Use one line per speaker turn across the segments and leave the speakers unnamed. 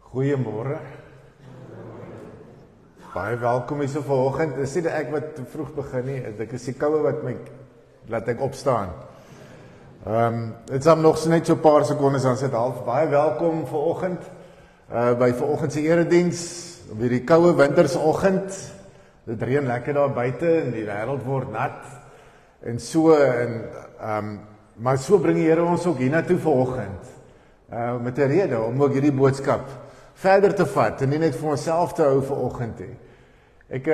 Goeiemôre. Baie welkom hier so vanoggend. Dis nie ek wat te vroeg begin nie. Ek is die koue wat my laat ek opstaan. Dit is nog net so 'n paar sekondes dan sit half. Baie welkom vanoggend by vanoggend se erediens op hierdie koue wintersoggend. Dit reën lekker daar buite en die wêreld word nat en so maar so bring die Here ons ook hiernatoe vanoggend. Met 'n rede om ook hierdie boodskap verder te vat en nie net vir onsself te hou vanoggend nie. Ek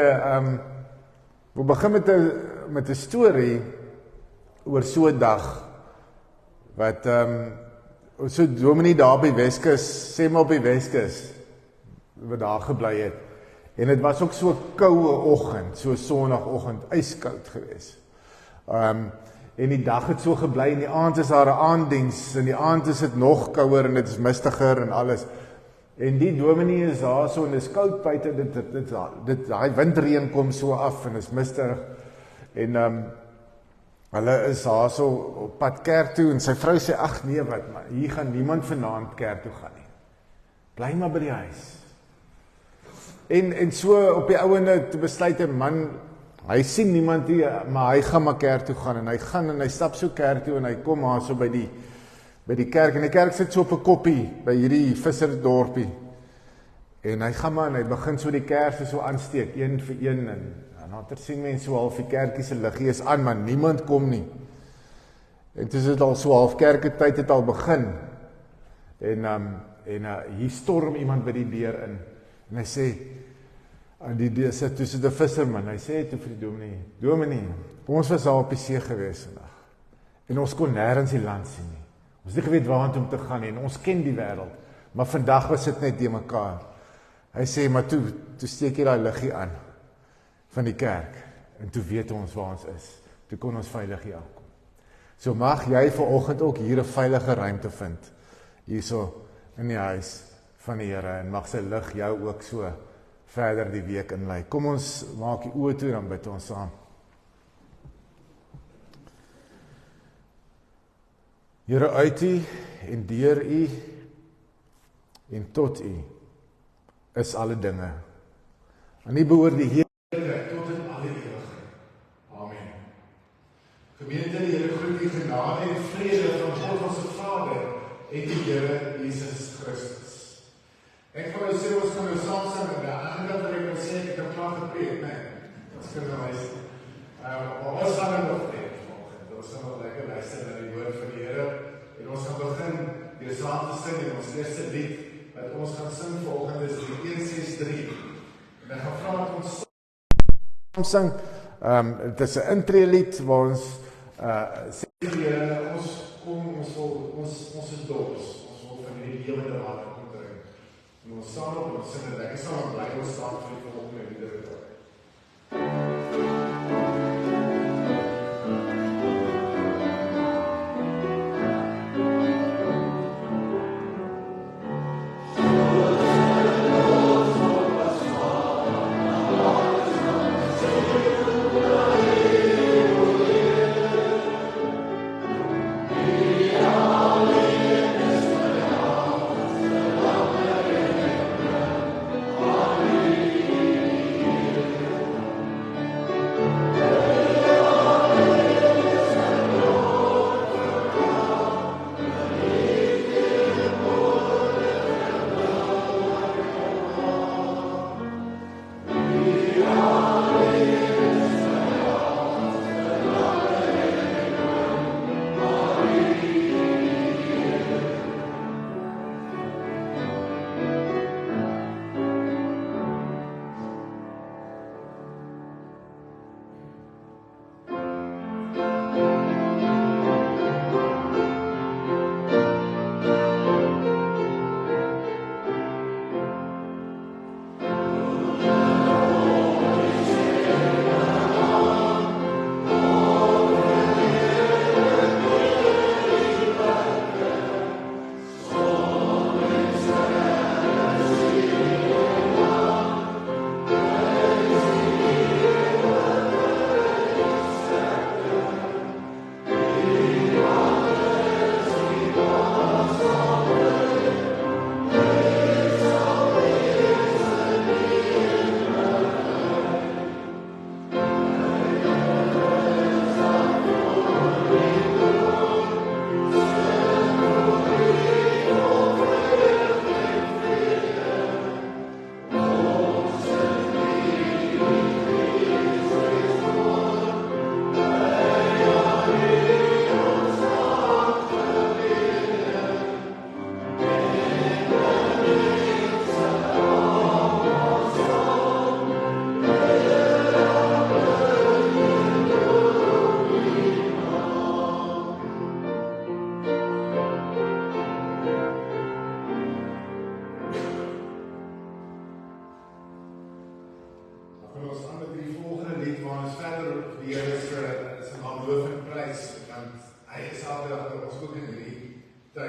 wil begin met 'n storie oor so 'n dag wat so dominee daar by Weskus, sê maar op die Weskus wat daar gebly het. En dit was ook so 'n koue oggend, so 'n sonnagoggend, yskoud geweest. En die dag het so gebly en die aand is daar 'n aanddiens en die aand is dit nog kouer en dit is mistiger en alles. En die dominee is daar so en dit is koud buite, daai windreën kom so af en is mistig. En hulle is daar so op pad kerk toe en sy vrou sê, ag nee wat man, hier gaan niemand vanaand kerk toe gaan nie. Bly maar by die huis. En so op die ouene te besluit 'n man, hy sien niemand nie, maar hy gaan maar kerk toe gaan en hy stap so kerk toe en hy kom maar so by die kerk en die kerk sit so op 'n koppie by hierdie visserdorpie. En hy gaan maar en hy begin so die kerse so aansteek, een vir een en later sien mense so half die kerkie se liggie is aan, maar niemand kom nie. En dis dit al so half kerketyd het al begin. En hier storm iemand by die deur in. En hy sê, die sit tussen die visserman, hy sê toe vir die dominee, ons was daar op die see gewees vandag. En ons kon nêrens die land sien nie. Ons het nie geweet waarheen om te gaan nie, en ons ken die wêreld, maar vandag was dit net die mekaar. Hy sê, maar toe steek jy daai liggie aan van die kerk, en toe weet ons waar ons is. Toe kon ons veilig hier aankom. So mag jy vanoggend ook hier 'n veilige ruimte vind, hierso in die huis van die Here, en mag sy lig jou ook so verder die week inlei. Kom ons maak die oë toe, dan bid ons saam. Here, uit U en deur U en tot U is alle dinge. Aan U behoort die heerlikheid tot in alle ewigheid. Amen. Gemeente, die Here groet U genade en vrede van God ons Vader en die Here Jesus Christus. Ek wil nou sê, ons kan nou saam sing en aan die ander kant wil ek sê, ek het klaar gepreek, nee, ons kan nou wees. Maar ons gaan nou nog preek vanoggend, ons gaan nog lekker luister na die woord van die Here, en ons gaan begin deur saam te sing en ons eerste lied, wat ons gaan sing vanoggend is die 163, en ek gaan vra dat ons saam sing, het is 'n intreelied, waar ons sê die Here, ons kom, ons is dors, ons wil van die lewende water kom drink. En ons staan op en ons sing, en ek sal bly ons staan vir die volgende liedere ook.
Amen.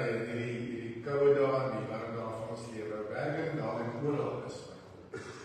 het die koue dae en die warm dae van ons lewe. Bergen, daar en oral is my God.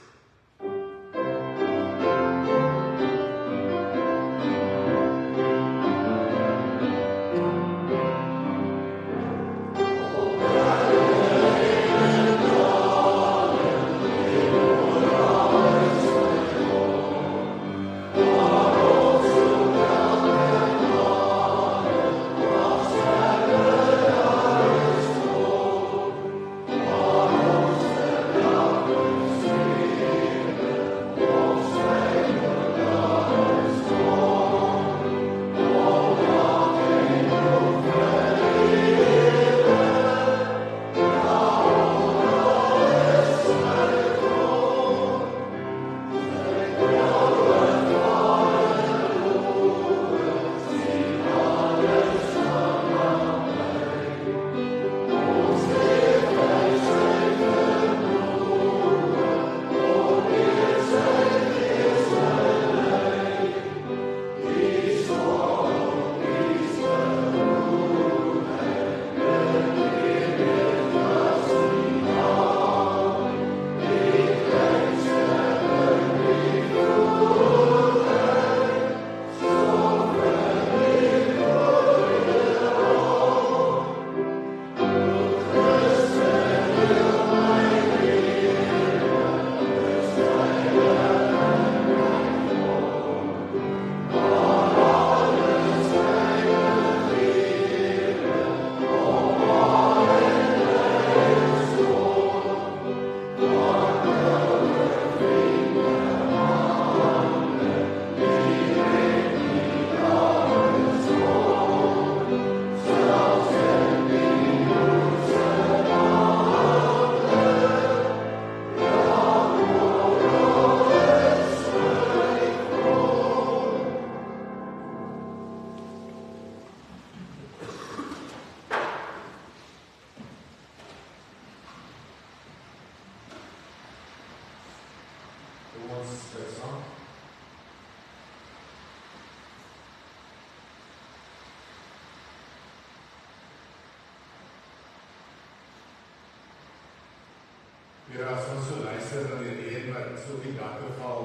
Here, as ons so luister na die reën wat so op die dakke val,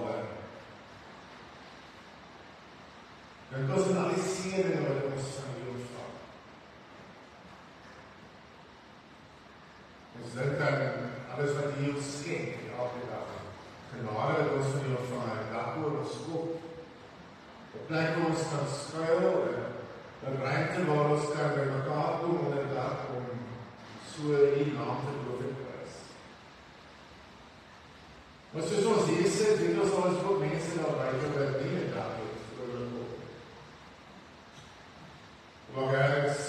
dan ons aan al die seëninge wat ons van U ontvang. Ons dink aan alles wat U ons skenk elke dag. Genade wat ons van U ontvang, en dak oor ons kop, 'n plek waar ons kan skuil, en 'n ruimte waar ons kan by mekaar kom onder die dak om so U naam te loof en prys. Maar soos ons hier sit, weet ons al is ook mense daar buite wat nie 'n dak het oor hulle kop. Maar ergens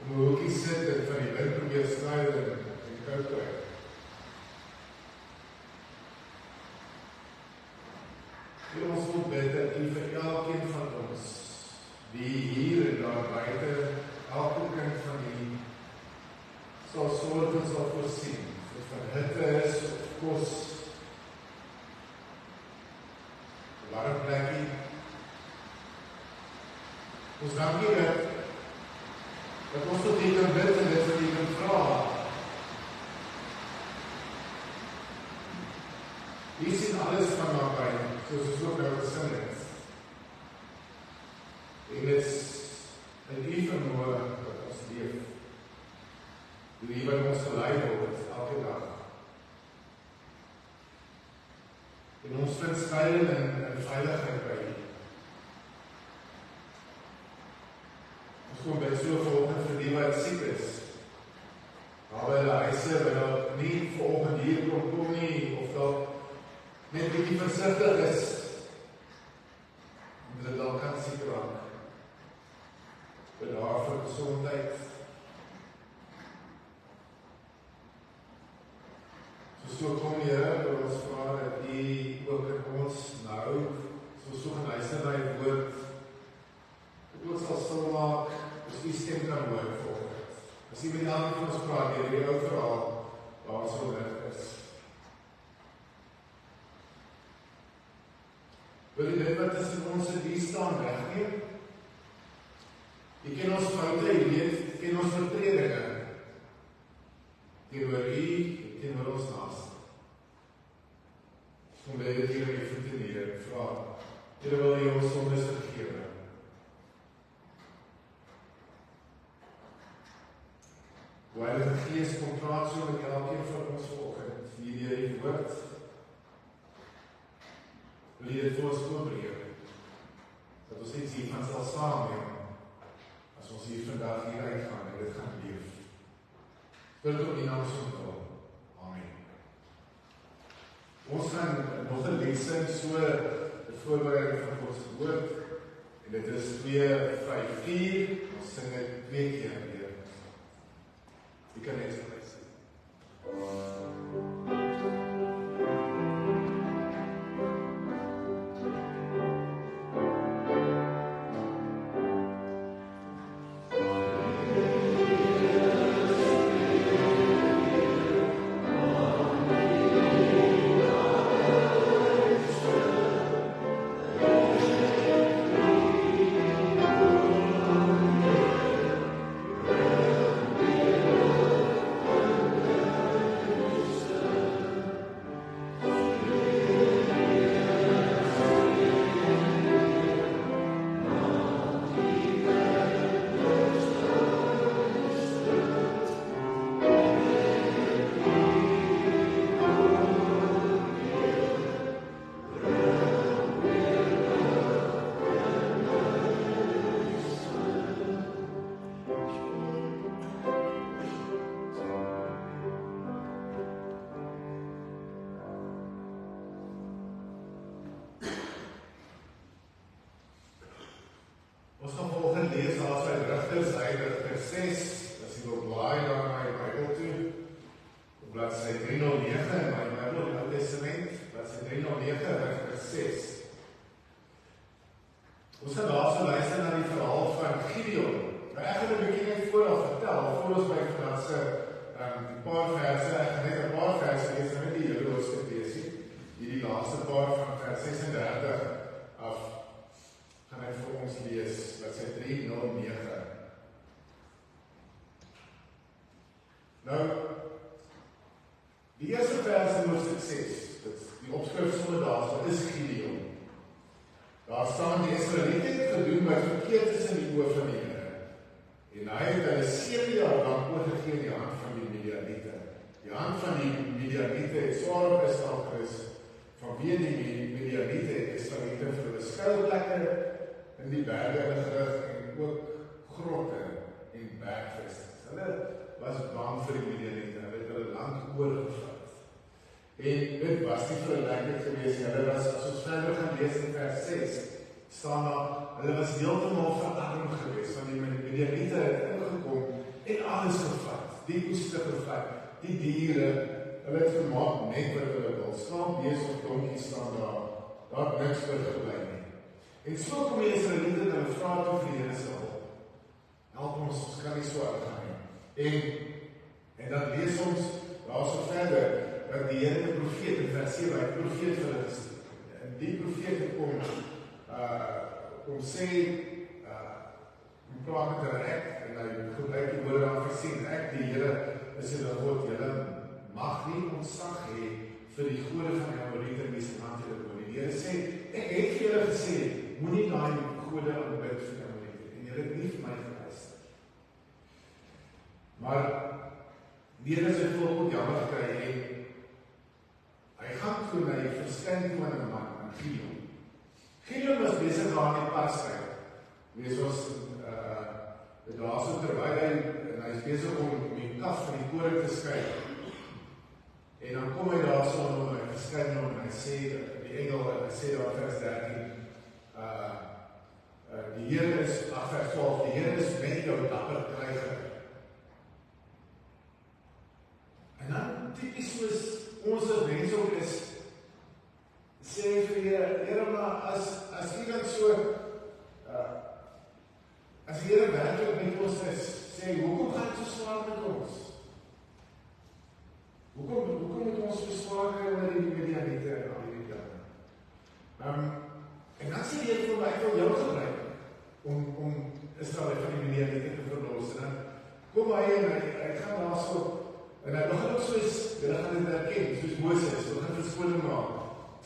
om 'n hoekie sit en van die wind probeer sny en die koud kry. Ons wil bid dat U vir elkeen van ons, die hier en daar buite, elke kind van U, sal sorg en sal voorsien, of van hitte is, of kos, warm plekkie. Ons dank U dat ons tot U kan bid en dit wat U kan vra. U sien alles van nabij, soos ons ook nou gesing het. En dit is in U vermoë dat ons leef. Deur U wat ons gelei word elke dag. En ons vind skuil en veiligheid by U. Ons kom bid so vanoggend vir die wat siek is. Waar hulle huise wat dalk nie vanoggend hier kom nie, of dalk net bietjie versigtig is, omdat hulle dalk kan siek raak. Bid daar vir gesondheid. So kom Here, dat ons vra dat U ook in ons nou, soos so geluister na U woord, dat ons sal stil maak, as U stem kan hoor vanoggend. As U met elkeen van ons praat, deur die ou verhaal, waar ons onderrig is. Wil U dit wat tussen ons en U staan wegneem? U ken ons foute, U weet Hoe Heilige Gees kom praat so met elkeen van ons vanoggend, hier deur die woord. Wil jy dit vir ons oopbreek, dat ons iets hiervan sal saamneem, as ons hier vandag hier uitgaan en dit gaan leef. Bid op die naam van Amen. Ons gaan nog 'n lessing so voorbereiding van ons woord, en dit is 2:5:4, ons sing dit 2 keer weer. Jy kan net lees. Ons gaan volgende lees daar sy Rigters 6, as jy wil blaai daar na my Bybel toe, op bladsy 309 in my Bybel, in Ou Testament, bladsy 309, Rigters 6. Ons gaan daar so luister na die verhaal van Gideon. Ek gaan 'n bietjie net vooraf vertel, voor ons by vandag se paar verse, ek gaan net 'n paar verse lees, net die hele hoofstuk lees, hierdie laaste paar van vers 36 af, gaan ek vir ons lees, wat sy 3:09. Nou, die eerste vers in hoofstuk 6, die opskrif sonder daar, wat is Gideon? Daar staan die Israeliete het gedoen wat verkeerd is in die oë van die Here. En hy het hulle 7 jaar lang oorgegee in die hand van die Midianiete. Die hand van die Midianiete het swaar op Israel gerus, vanweë die Midianiete het Israeliete vir hulle skuilplekke in die berge gerig en ook grotte en bergvestings. Hulle was bang vir die Midianiete, hulle het hulle land oorgevat. En dit was nie vir hulle lekker gewees, hulle was, as ons verder gaan lees in vers 6, staan daar, hulle was heeltemal verarmd gewees, want die Midianiete het ingekom en alles gevat, die oeste gevat, die diere, hulle het gemaak net wat hulle wil, skaap, bees of donkie staan daar het niks vir gebly nie. En so kom die Israeliete en hulle vra toe vir die Here se hulp. Help ons kan nie so uitgaan nie. En dan lees ons daar so verder, dat die Here 'n profeet in vers 7, hy 'n profeet vir hulle gestuur. En die profeet kom sê, kom praat met hulle en hy gebruik die woorde aan versien, die Here is julle God, julle mag nie ontzag hê vir die gode van die Amorite en die Senate oor. Die Here sê, ek het vir julle gesê, moenie daai gode aanbid vir die Amorite, en julle het nie vir my geluister. Maar die Here sy volk ook jammer gekry en hy gaan toe na die verskyn toe aan 'n man, aan Gideon. Gideon was besig daar in die passtryd. Wees was daar so terwyl hy is besig om die kaf van die koring te skei. En dan kom hy daar so en hy verskyn hom en hy sê, die engel, hy sê daar vers 13, die Here is, vers 12, die Here is met jou dapper kryger. En dan typies soos ons as mense ook is, sê vir die Here, maar as jy dan so, as die Here werklik met ons is, sê, hoekom gaan het so swaar met ons? Hoekom moet ons so swaar kry met die Midianiete en al die dinge? En dan sê die Here vir my, ek wil jou gebruik, om Israel van die Midianiete te verlos. En dan kom hy en hy gaan daar so, en hy begin ook soos, julle gaan dit herken, soos Moses, hy begin verskoning maak.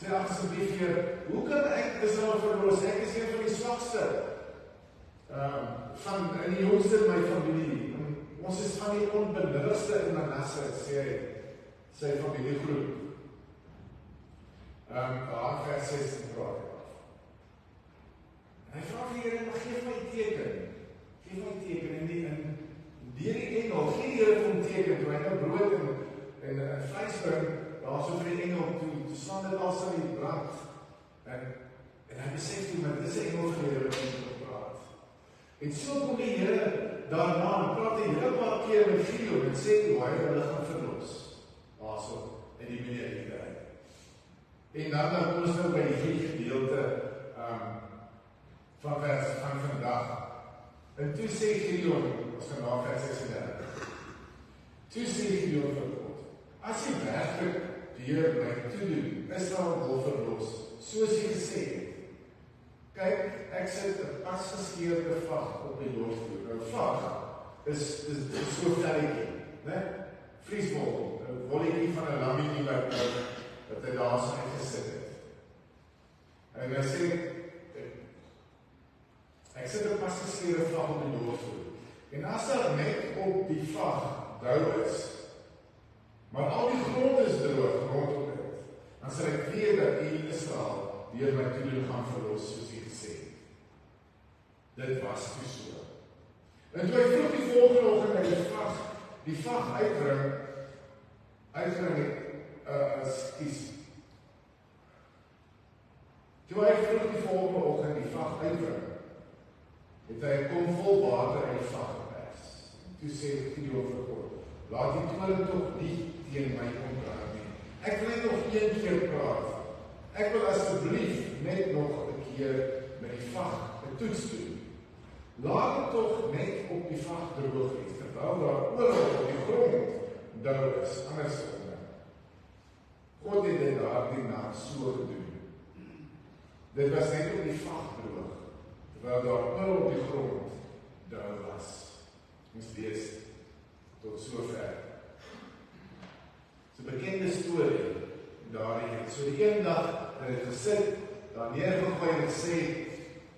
Sê asseblief hier, hoe kan ek Israel verlos? Ek is een van die swakste, van die jongste in my familie. ons is van die onbenulligste in Manasse, sê hy, sy familiegroep. Daar vers 16 praat hy af. En hy vraag die Here, maar geef my teken. Geef my teken. En deur die engel, gee die Here vir hom teken, toe hy nou brood en vleis bring, daar so vir die engel, toe staan dit as aan die brand. En hy besef toe, maar dit is 'n engel van die Here wat met praat. En so kom die Here daarna en praat die hele paar keer met Gideon en sê hoe hy hulle gaan verlos. Daarso in die Midianiete uit. En dan kom ons nou by die gedeelte van vandag. En toe sê Gideon, ons gaan na vers 36. Toe sê Gideon vir God, as jy werklik deur my toedoen, Israel wil verlos, soos jy gesê het. Kyk, ek sit 'n pasgeskeurde vag op die loofvloer. Nou vag is so velletjie, né? Vriesbol, 'n wolletjie van 'n lammetjie wat hy daar so uitgesit het. En hy sê, ek sit 'n pasgeskeurde vag op die loofvloer. En as daar net op die vag dou is, maar al die grond is droog rondom dit, dan sal ek weet dat U Israel deur my toedoen gaan verlos, soos U gesê het. Dit was toe so. En toe hy vroeg die volgende oggend uit die vag uitbring Toe hy vroeg die volgende oggend die vag uitbring, het hy 'n kom vol water uit die vag gepers. Toe sê Gideon vir God, laat die toorn tog nie teen my omdraai nie. Ek wil net nog een keer praat. Ek wil asseblief net nog 'n keer met die vag 'n toets doen. Laat dit tog net op die vag droog wees, terwyl daar oral op die grond dou is, andersom. God het dit daardie nag so gedoen. Dit was net op die vag droog, terwyl daar oral op die grond dou was. Ons lees tot sover. Dis 'n bekende storie daarin. So die een dag het hy gesit, daar neergegooi en gesê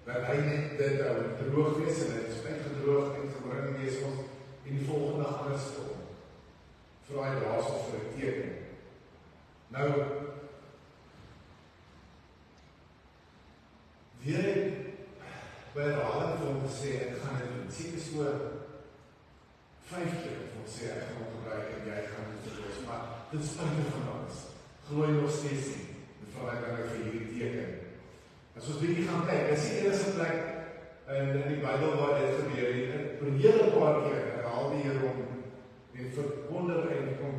dat hy net dit droog wees en dit is uitgedroog en gebring wees ons en die volgende dag andersom. Vra hy daarso vir 'n teken. Nou, weer het by herhaling vir hom gesê, ek gaan dit doen. Seker so 5 keer vir hom sê, ek gaan hom gebruik en jy gaan dit verlos. Maar dit is spijt van alles. Glooi nog steeds nie. En vra hy dan vir hierdie teken. As ons bietjie gaan kyk, is die enigste plek in die Bybel waar dit gebeur het. Per hele paar keer herhaal die Here hom en verwonder en kom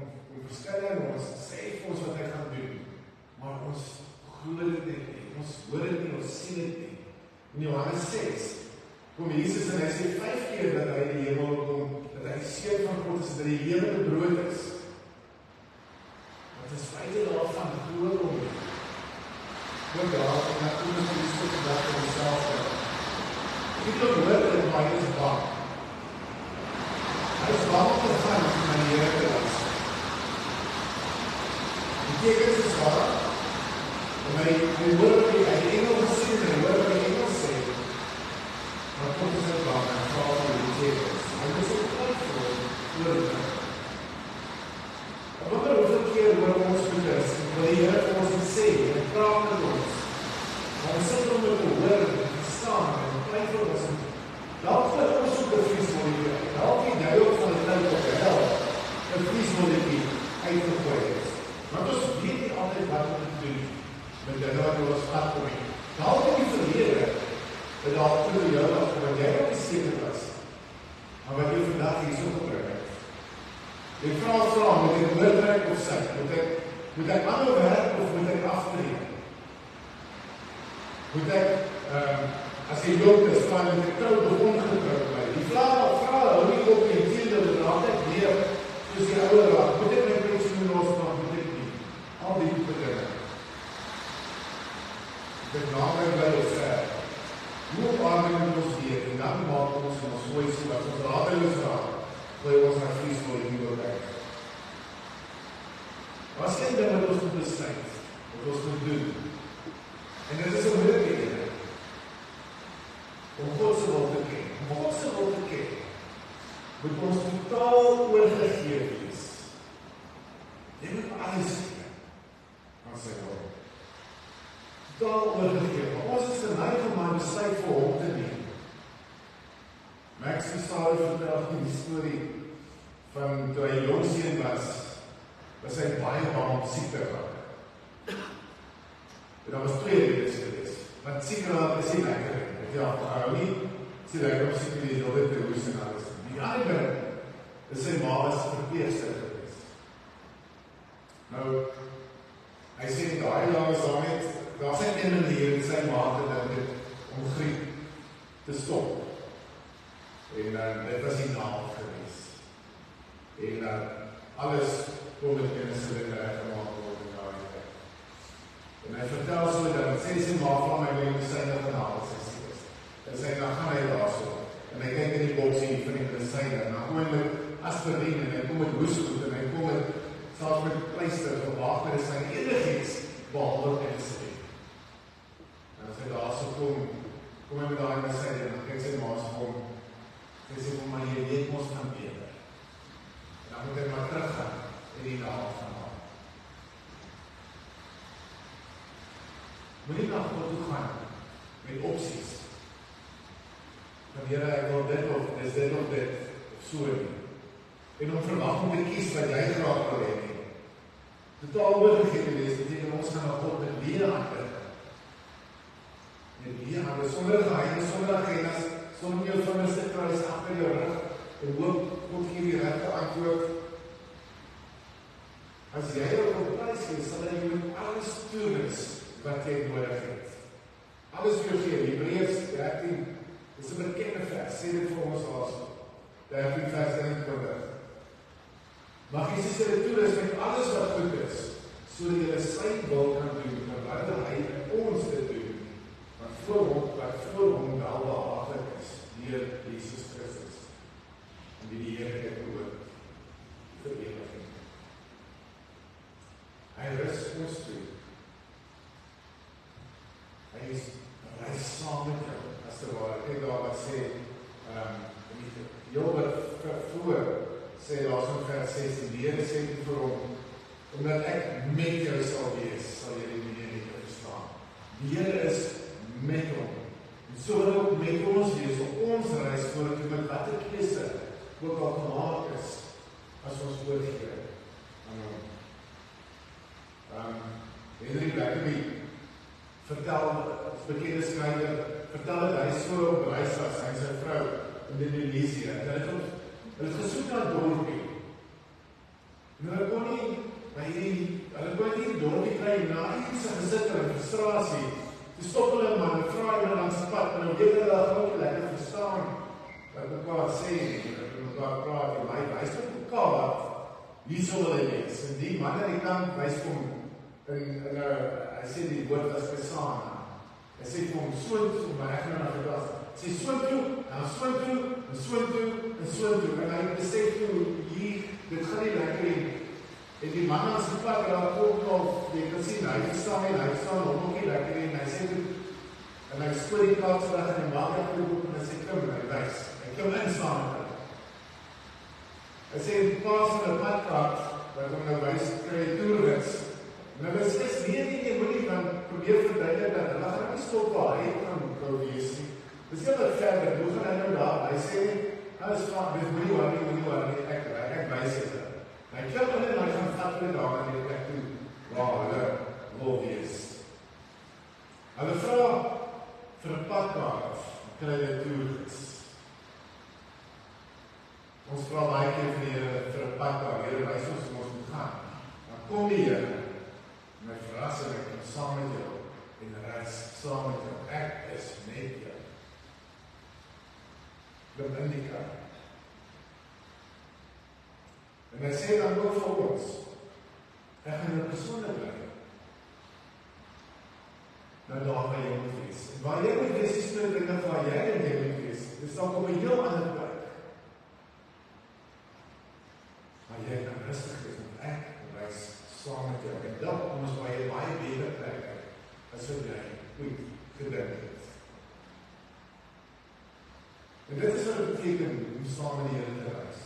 verskille en ons sê vir ons wat hy gaan doen. Maar ons glo dit nie, ons hoor dit nie, ons sien dit nie. In Johannes 6 kom Jesus en hy sê 5 keer dat hy die hemel kom, dat hy seun van God is, dat die lewende brood is. Wat is feite daarvan glo hom nie. Ook daar, en dan kom ons die stuk vandag van myself. Ek het hoor dat hy is bang. Hy is bang om te gaan om my Here te las. Die tekens is waar, en hy hoor wat hy engel gesê, en hy hoor wat die engel sê, maar kom ons uit bang, en vraag vir die tekens. Hy is ook tyd vir oor dit. En wonder hoeveel keer hoor ons goeders, en wil die Here vir ons sê, en praat met ons, maar ons sit om dit te hoor, en te staan, en pleit vir ons, en dalk vir ons ook 'n vriesmolletjie, dalk die duiwel van die tyd op die hel, 'n vriesmolletjie uitgegooi is. Want ons weet nie altyd wat om te doen, met die Here wat ons pad kom nie. Dalk in die verlede, dat daar toe jou was, wat jy ook nie seker was, maar wat jy vandag hier so gebring het. Jy vra, moet ek oortrek of sy? Moet ek ander werk of moet ek aftree? Moet ek, as jy dood is, moet ek trouw of ongetrouw bly? Die vraag hou nie op die tiende, dat er altijd weer, soos die oude raad, moet ek my pensioen losmaak, moet ek nie? Al die type dinge. Moet ek nader bly of ver? Hoe op aarde moet ons weet, en dan maak ons mooi so, as ons radeloos raak, gooi ons na vriesmooi nie wil kyk. Maar as een ding wat ons moet besluit, wat ons moet doen, en dit is 'n moeilike ding, om God se wil te ken. Om God se wil te ken, moet ons totaal oorgegee wees. Jy moet alles gee aan sy wil. Totaal oorgegee. Maar ons is geneig om maar besluit vir hom te neem. Max Verstappen vertel die storie van toe hy jong seun was hy baie bang om siek te raak. En daar was 2 redes gewees. Want siek raak is nie lekker. Ja, hou nie, sê lekker om siek te wees, altyd te hoes en alles. Die ander is sy ma was verpleegster gewees. Nou, hy sê daai jaar is daar sy een manier in sy ma gedink om griep te stop. En dit was die naam gewees. En alles kom met penicillin reggemaak word in daai tyd. En hy vertel so dat sê sy ma van my medisyne genaal is. En sy dan gaan hy daar so. En hy kyk in die boksie van die medisyne. En dan kom hy met aspirine en hy kom met hoesgoed en hy kom met selfs met pleister of waagmedisyne, enigiets behalwe penicillin. En as hy daar so kom hy met daai medisyne en dan kyk sy ma se hom. Sy sê vir my, jy weet mos van beter. En dan moet hy maar teruggaan en die naam van haar. Moet nie na God toe gaan met opsies. Wanneer ek wil dit of dit of so nie. En om verwag om te kies wat jy graag wil hê nie. Totaal oorgegee te wees, beteken ons gaan na God met leë hande. Met leë hande, sonder geheime, sonder agendas, sonder jou vingerste kruis agter jou rug, en hoop God gee die regte antwoord. As jy op 'n plek is, sal hy jou met alles toerus wat jy nodig het. Alles vir jou gee, Hebreërs 13, dis 'n bekende vers, sê dit vir ons daarso. 13 vers 21. Mag Jesus sê dit toerus met alles wat goed is, sodat jy sy wil kan doen, terwyl hy ons dit doen, wat voor hom wel behaaglik is, deur Jesus Christus, en die heerlikheid behoort vir ewigheid. Hy rus ons toe. Hy is saam met jou, as te ware. Kyk daar wat sê, Jobert voor, sê daar so vers 16, die Here sê vir hom, omdat ek met jou sal wees, sal jy die Here nie verstaan. Die Here is met hom. En so wil ook met ons wees, op ons reis voordat met wat die keuse ook al gemaak is, as ons oorgee aan hom. Henry Blackaby vertel, as bekende skrywer, vertel dat hy so op reis was, hy en sy vrou in Indonesië. Hulle het gesoek na 'n dorpie. En hulle kon nie die dorpie kry na iets gesit in frustrasie. Toe stop hulle maar en vra hulle langs die pad, en nou weet hulle dat ook lekker verstaan wat mekaar sê, en mekaar praat, en hy wys met mekaar, wie sal hulle wees? En die man aan die kant wys vir hom, hy sê die woord as Pesana. Hy sê vir hom, soontoe, maar ek gaan na Afrikaans. Sê soontoe, en soontoe, en hy besef toe, dit gaan nie lekker nie. En die man aan sy pad, daar ook nog, jy kan sien, hy verstaan hom ook nie lekker nie, en hy sê toe, en hy spoor die plaats weg, en hy maak ek ook, en hy sê, kom, en hy wys, hy kom instaan met hy. Hy sê, in plaas van die padkaart, wat hom nou wys, kry hy toerwits. En hy is nie moet nie van probeer verduidelik dat hulle gaan nie stop waar hy kan wees nie. Dis heel wat verder, hoe gaan hy nou daar? Hy sê, alles van, dis moenie worry, ek wys het. Hy klim in en hy gaan vat met daar in die plek toe, waar hulle wil wees. Hulle vra vir 'n padkaart, kry hulle toergids. Ons vra baie keer vir die Here vir 'n padkaart, Here wys ons hoe ons moet gaan. Dan kom die Here, my verrassing, ek kom saam met jou, en reis saam met jou, ek is met jou. Klim in die kar. En hy sê dan ook vir ons, ek gaan jou persoonlik bly. Nou daar waar jy moet wees. En waar jy moet wees, is nou dinge waar jy en jy moet wees. Dis dalk op 'n heel ander plek. Maar jy kan rustig wees, want ek reis saam met jou. En dan kom ons by 'n baie beter plek uit, as wat jy goed gedink het. En dit is wat het beteken om saam met die Here te reis.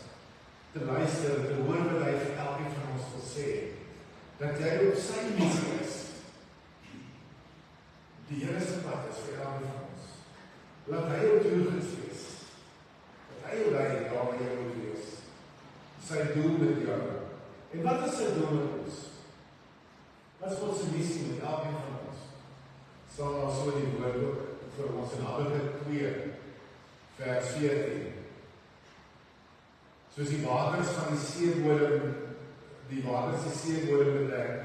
te luister, te hoor wat hy vir elkeen van ons wil sê. Dat jy op sy missie is. Die Here se pad is vir elkeen van ons. Laat hy jou toegids wees. Dat hy jou lei daar waar jy moet wees. Sy doel met jou. En wat is sy doel met ons? Wat is God se missie met elkeen van ons? Staan daar so in die woord ook vir ons in Habakuk 2 vers 14. Soos die waters van die seebodem, die waters die seebodem bedek,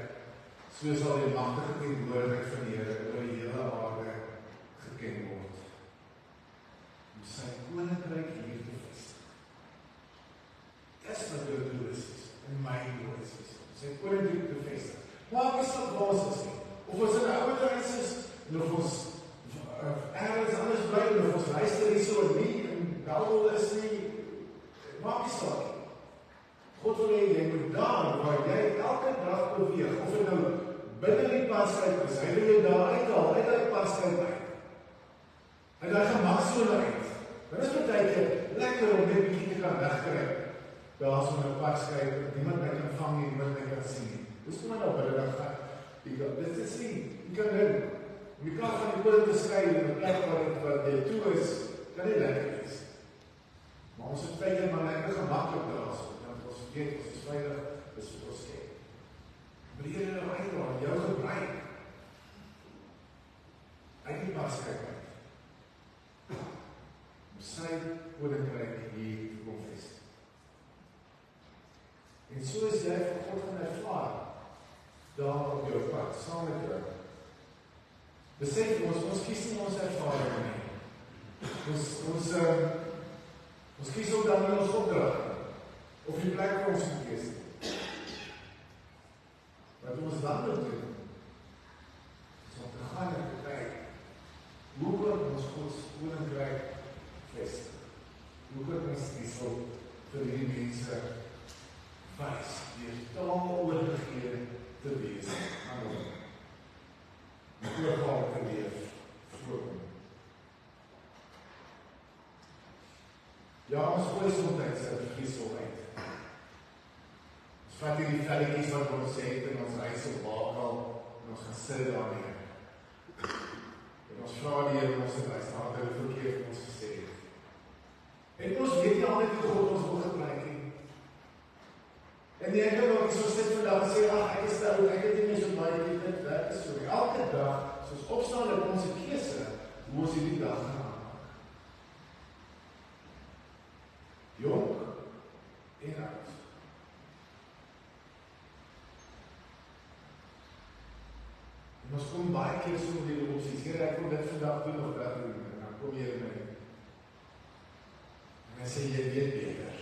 so sal die magtige teenwoordigheid van die Here oor die hele aarde geken word. Om sy koninkryk hier te vestig. Dis wat jou doel is, en my doel is, sy koninkryk te vestig. Maar as dit waar is nie, of ons in 'n ouer huis is, en of ons ergens anders bly, en of ons luister hier so nie, en Bybel is nie, maak nie saak nie. God wil hê jy moet daar waar jy elke dag beweeg, of dit nou binne die paskyk is, hy wil jou daar uithaal, uit die paskyk uit. Uit die gemaksone uit. Dan is dit baie lekker om net bietjie te kan wegkry. Daar is 'n paskyk, niemand my kan vang nie, niemand my kan sien nie. Dis kom maar nou binne dan gaan. Dit is nie, jy kan nou, jy kan van die koning beskry in 'n plek waar jy toe is, kan nie lekker wees. Maar ons het veilig maar lekker gemaklik daar is, want ons weet, ons is veilig, dis wat ons sê. Maar die Here nou uitlaat, jou gebruik, uit die paskyk uit, om sy koninkryk hier te kom vestig. En so is jy vir God gaan ervaar, daar op jou pad, saam met jou. Besef ons kies nie ons ervaring nie. Ons kies ook dan nie ons opdrag, of die plek vir ons moet wees nie. Wat ons dan moet doen, is om te gaan en te kyk, hoe kan ons Gods koninkryk vestig? Hoe kan ons die so vir die mense wys, die totaal oorgegee te wees aan hom. Die oorgawe te leef voor hom. Ja, ons gooi soms sy vriesel uit. Ons vat hier die velletjies wat ons het in ons huis op Bakel en ons gaan sit daarmee. En ons vra die Here om ons te wys, wat hy verkeerd vir ons gesê het. En ons weet nie altyd hoe God ons wil gebruik nie. En die enkel wat ek so sit vandag en sê, ek is daar, ek het nie meer so baie dit werk is so. Elke dag, soos opstaan in ons keuse, hoe ons hierdie dag gaan aanpak. Jong en oud. En ons kom baie keer so met die opties, Here, ek wil dit vandag doen of dat doen, en dan kom jy in my. En hy sê, jy weet beter.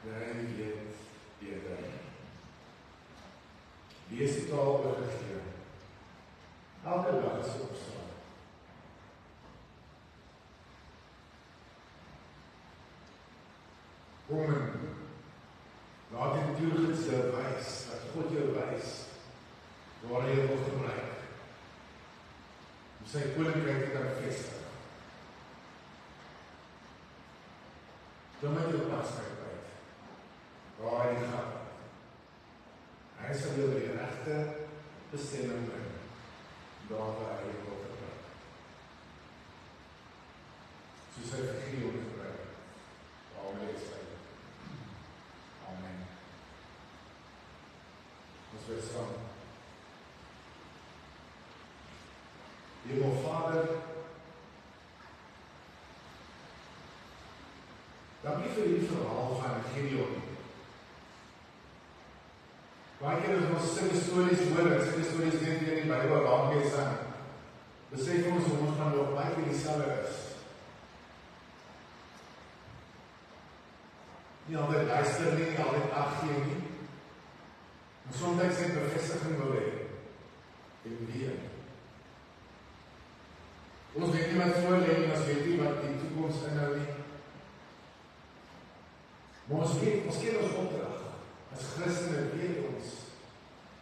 Jy weet beter. Wees totaal oorgegee. Elke dag is opstaan. Kom en laat die toegids jou wys, dat God jou wys, waar hy jou wil gebruik, om sy koninkryk te kan vestig. Dan moet jou paskyk uit, waar hy gaan. Hy sal jou die regte bestemming bring, daar waar hy jou wil gebruik. Soos hy vir Gideon gebruik. Amen. Amen. Ons wil saam. Hemel Vader, dankie vir die verhaal van Gideon. Baie keer as ons sulke stories hoor, en sulke stories net hier in die Bybel raak lees aan, besef ons hoe ons van nog baie keer dieselfde is. Nie altyd luister nie, nie altyd aggee nie. En soms net bevestiging wil hê. En weer. Ons weet nie wat voor lê nie, ons weet nie wat die toekoms inhou nie. Maar ons ken ons opdrag. As Christene weet ons,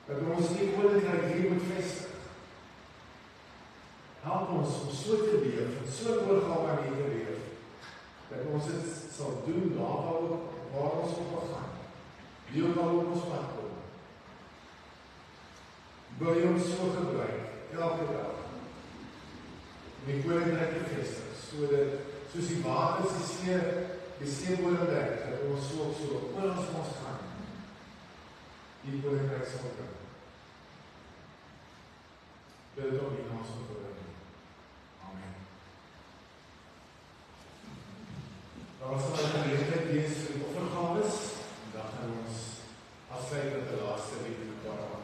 dat ons die koninkryk hier moet vestig. Help ons om so te leef, en so oorgawe aan U te leef, dat ons dit sal doen daar waar ons op wil gaan. wil jy hom so gebruik, elke dag, om die koninkryk te vestig, soos die waters die seebodem dek, dat ons so oor ons gaan, die koninkryk sal bring. Wil dit ook die naam sal bring. Amen. Daar sal een geleentheid wees vir die offergawes, en dan gaan ons afsluit met die laaste week in mekaar aan.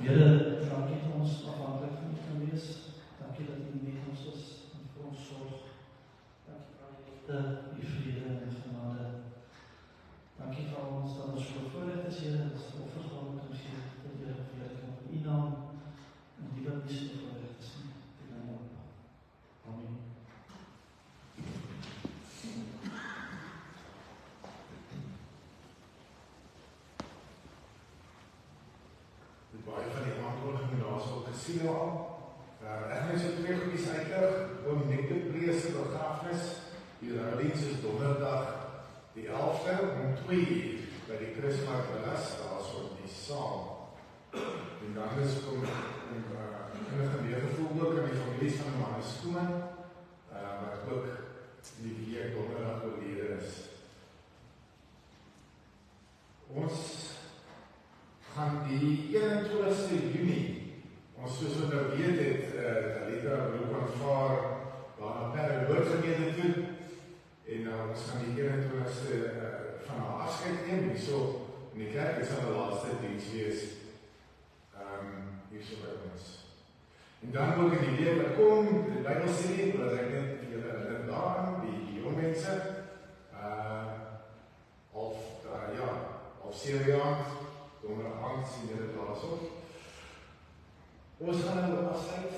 Here, dankie dat ons afhanklik van U kan wees. Dankie dat U met ons is en vir ons sorg. Dankie vir U vrede en genade. Dankie vir ons dat ons so voorrecht is, Here, dat ons offergawe kan gee, dat Here verheerlik mag in U naam en die wat nie so voorrecht is nie. Amen.
Baie van die aankondiging daar is ook gesien al. Ek gaan so 2 goedies uitlig. Oom Nico Prees se begrafnis. Die roudiens is donderdag die 11de om 2 uur by die Christmark Villas, daar so in die saal. En dan is kom enige meegevoel ook aan die families van Johannes Koeman, wat ook die week donderdag oorlede is. Ons gaan die 21ste Junie, ons soos wat nou weet het, Alita beroep aanvaar waarna per woordgemeente toe, en ons gaan die 21ste van haar afskeid neem, hierso in die kerk, dit sal die laaste diens wees, hierso by ons. En dan ook in die week wat kom, die Bybel sê nie, dat ek net vir julle herinner daaraan, die jong mense, of 7 jaar, donderdag sien julle daarso. Ons gaan nou afsluit,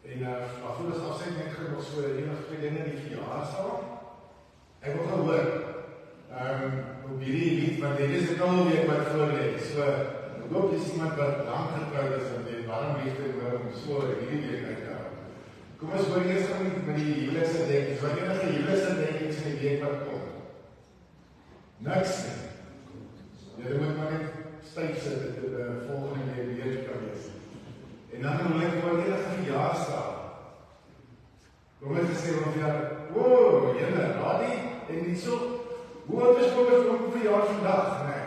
en voor ons afsluit net nog so enige 2 dinge die verjaarsdag. Ek wil gehoor, op hierdie lied, want dit is 'n koude week wat voor lê, so hoop jy is iemand wat lang getroud is en jy warm liefde om so hierdie week uit te hou. Kom ons hoor eers met die huweliksherdenkings, wat enige huweliksherdenkings in die week wat kom. Niks nie. Jy moet maar net styf sit dat die volgende week weer kan wees. En dan wil ek oor enige verjaarsdag. Kom ek gesê van verjaar, jylle, radie, en die so, hoe oud is kom ek om verjaar vandag? Nee,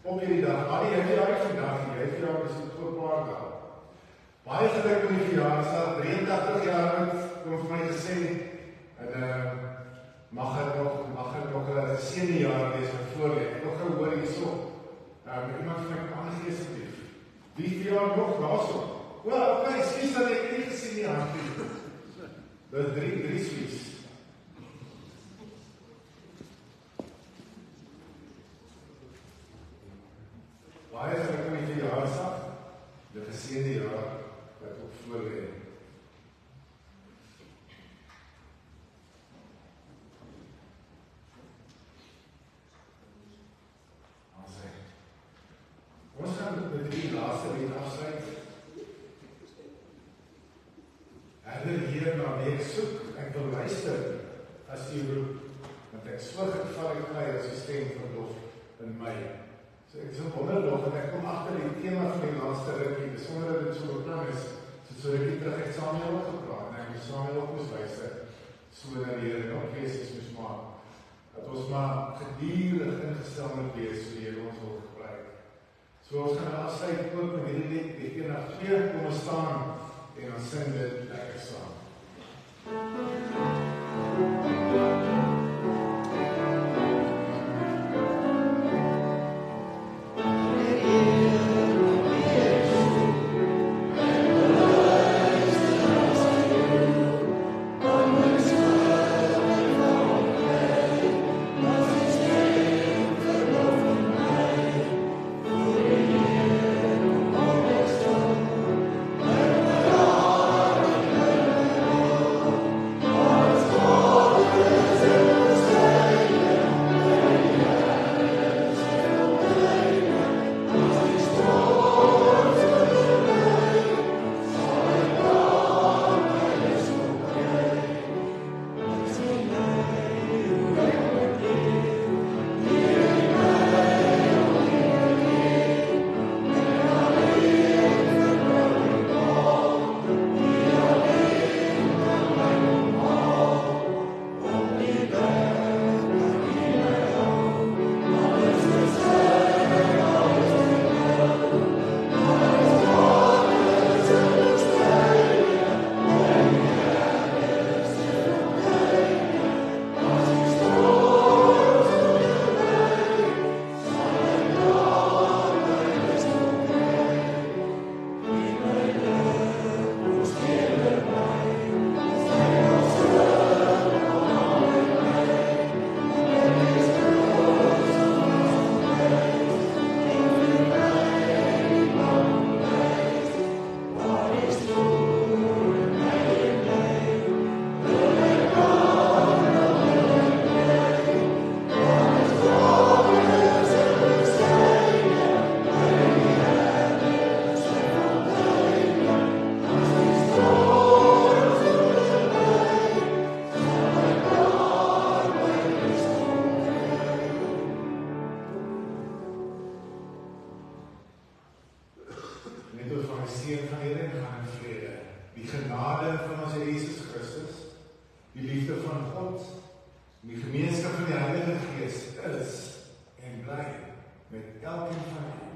op hierdie dag, radie, jy verjaar vandag, jy verjaar is het voor paar dag. Baie geluk met die verjaarsdag, 83 jaar oud, kom vir my gesê, en mag het nog een geseënde jaar wees wat voorleef. Ek nog gehoor hierso, iemand van my aangee asseblief. Wie verjaar nog daarso? Ok, skies dat ek nie gesien nie aangeef. Dit is drie skies. Baie geluk met die verjaarsdag, die geseënde jaar wat op voorleef. Ons gaan met die laaste week afsluit. Hier na wie ek soek, ek wil luister as jy roep, want ek so geval as die stem van lof in my. So ek is op wonderlof, en ek kom agter die thema van die laaste rukkie, besonder dat dit so beplan is, so rukkie terug het Samuel gepraat, en ek moet Samuel ook moes luister, so dat die Here nog kwesies moes maak, dat ons maar geduldig ingestel moet wees, so die Here ons wil gebruik. So ons gaan afsluit ook met hierdie lied, die 1-2, kom ons staan, en ons sing dit lekker saam. Die gemeenskap van die Heilige Gees is en bly met elkeen van u.